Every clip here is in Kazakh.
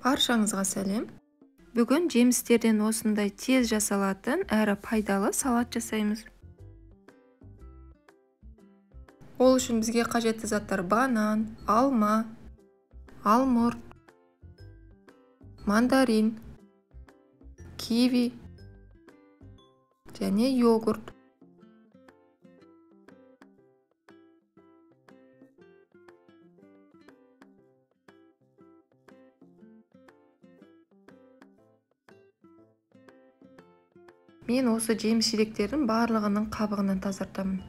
Баршаңызға сәлем. Бүгін жемістерден осындай тез жасалатын әрі пайдалы салат жасаймыз. Ол үшін бізге қажетті заттар банан, алма, алмұрт, мандарин, киви және йогурт. Мен осы жеміс-жидектердің барлығының қабығынан тазартамын.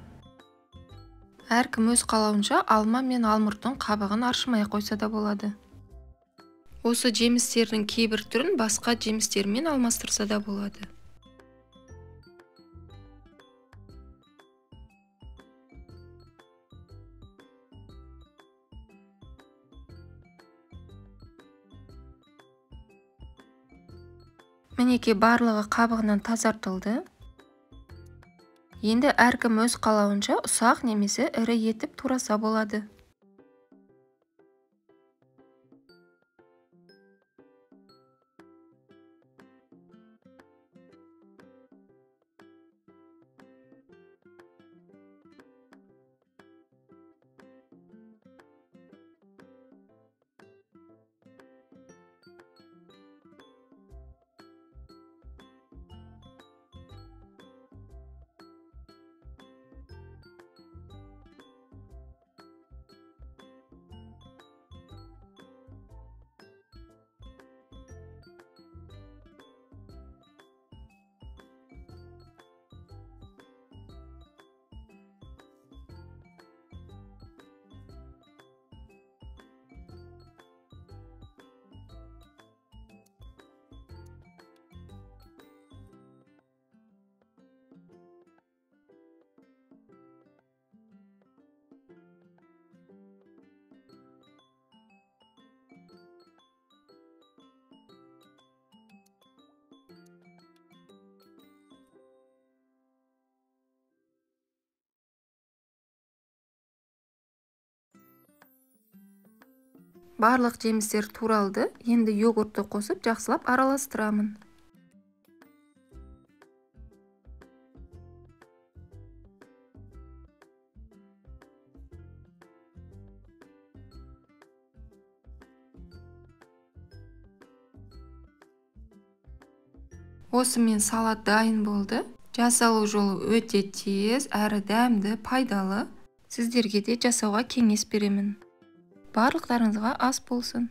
Әркім өз қалауынша алма мен алмұрттың қабығын аршымай қойса да болады. Осы жемістердің кейбір түрін басқа жемістермен алмастырса да болады. Мінеке барлығы қабығынан тазартылды. Енді әркім өз қалауынша ұсақ немесе ірі етіп тураса болады. Барлық жемістер туралды. Енді йогуртты қосып жақсылап араластырамын. Осымен салат дайын болды. Жасалу жолы өте тез, әрі дәмді, пайдалы. Сіздерге де жасауға кеңес беремін. Барлықтарыңызға ас болсын.